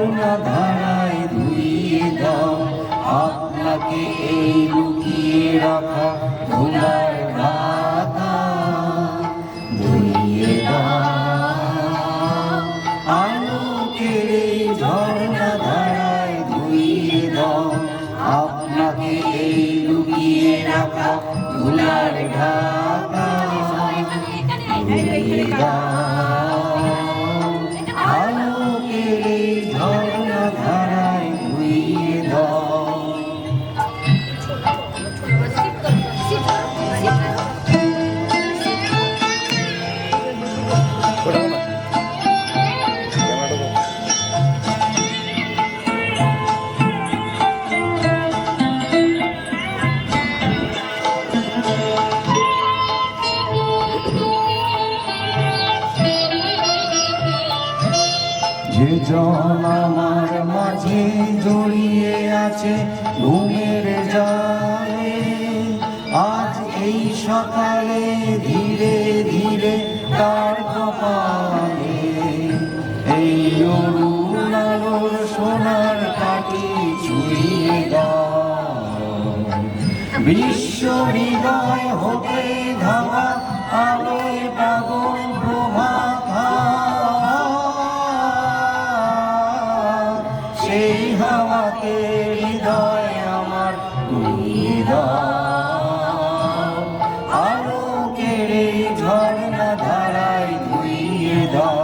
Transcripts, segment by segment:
ঝর্ণা ধারায় ধুইয়ে দাও আপনাকে এই লুকিয়ে রাখা ধুলার ঢাকা ধুইয়ে দাও আলোকের এই ঝর্ণা ধারায় ধুইয়ে দাও আপনাকে এই লুকিয়ে রাখা ধুলার ঢাকা ধুইয়ে দাও আলোকের এই ঝর্ণা ধারায় ধুইয়ে দাও। যে জন আমার মাঝে জড়িয়ে আছে ঘুমের জালে আজ এই সকালে ধীরে ধীরে তার কপালে এই অরুণ আলোর সোনার কাঠি ছুঁয়ে দাও বিশ্ব হৃদয় হতে ধাওয়া আলোয় পাগল প্রভাত সেই হাওয়াকে হৃদয় আমার ধুইয়ে দাও আলোকের এই ঝর্ণা ধারায় ধুইয়ে দাও।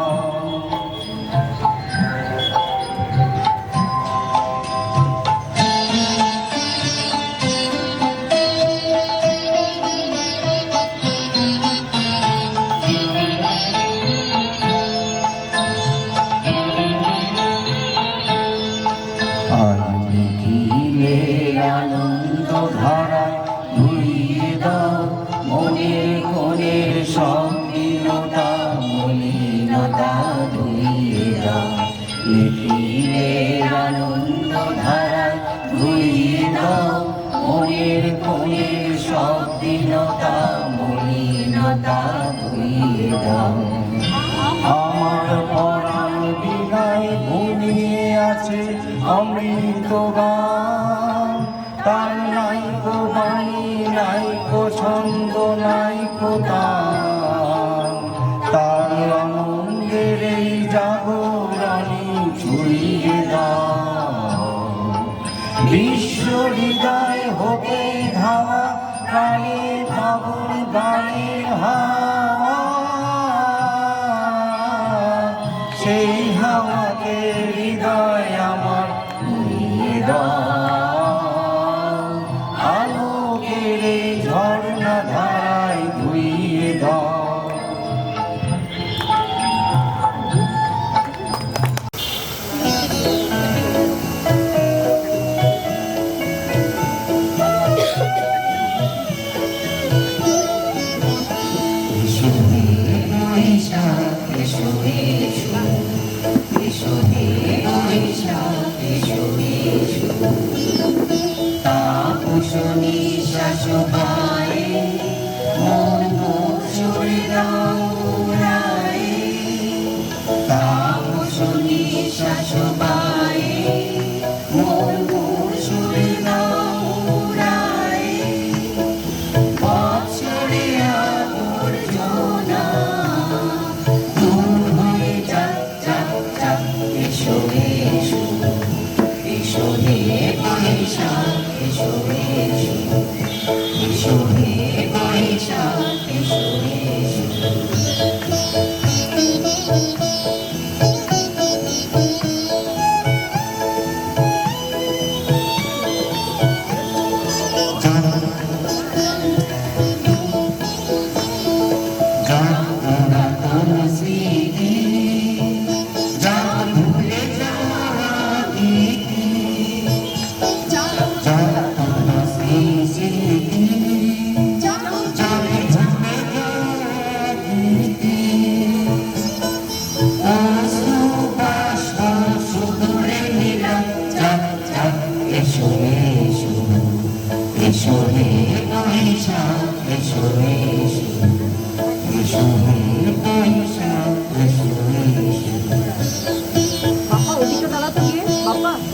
আনন্দ ধারায় ধুইয়ে দাও মনের কোণের সংকীর্ণতা মলিনতা ধুইয়ে দাও নিখিলের আনন্দ ধারায় ধুইয়ে দাও মনের কোণের সংকীর্ণতা মলিনতা ধুইয়ে দাও। আমার পরাণ বিনায় ঘুমিয়ে আছে অমৃত গান তার নাইকো বাণী নাইকো ছন্দ নাইকো তান তার আনন্দের এই জাগরণী ছুঁয়ে দাও বিশ্ব হৃদয় হতে ধাওয়া প্রাণে ফাগুন গানের হাওয়া সেই হাওয়াকে হৃদয় আমার ধুইয়ে দাও আলোকের এই ঝর্ণা ধারায় ধুইয়ে দাও।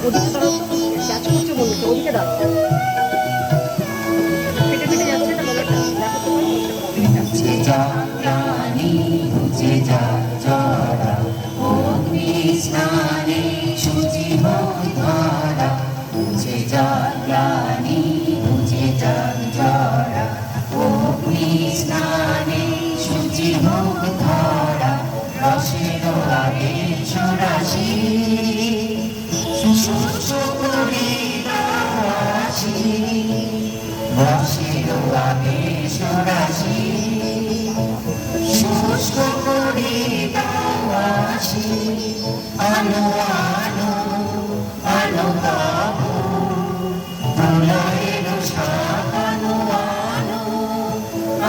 ওদিকে দাঁড়াও তো, ক্যাচ করছে মনে হচ্ছে, ওদিকে দাঁড়াও। ফেটে ফেটে যাচ্ছে না গলাটা, দেখো তো ওদিকে যাচ্ছে। মুছে যাক গ্লানি মুছে যাক জরা অগ্নি স্নানে শুচি হোক ধরা মুছে যাক গ্লানি মুছে যাক জরা অগ্নি স্নানে শুচি হোক ধরা রসের আবেশ রাশি শুষ্ক করে দাসী রসের আবেশ রাশি শুষ্ক করে দাসী আলো আলো আলো বাবু প্রলয়ের সাকানো আলো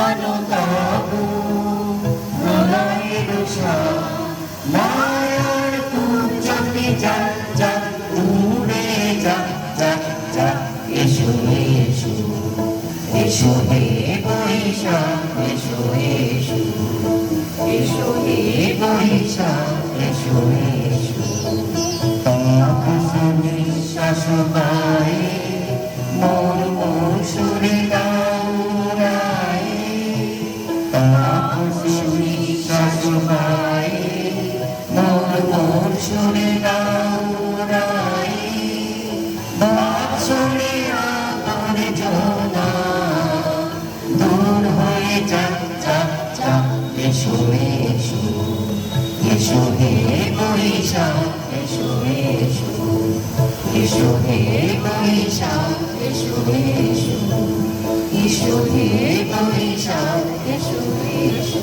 আলো বাবু প্রলয়ের মায়ার পূজতে যা যা উড়ে যা যা যা এসো এসো এসো হে বৈশাখ এসো এসো এসো হে বৈশাখ এসো এসো তাপস নিঃশ্বাস গায়ে মোর মোর সুরে গায়ে তাপস নিঃশ্বাস গায়ে মোর মোর সুরে গায়ে বাৎসরে আদর জোনা দূর হয়ে যাক যাক যাক এসো এসো এসো হে বৈশাখ এসো এসো এসো হে বৈশাখ এসো এসো এসো হে বৈশাখ এসো এসো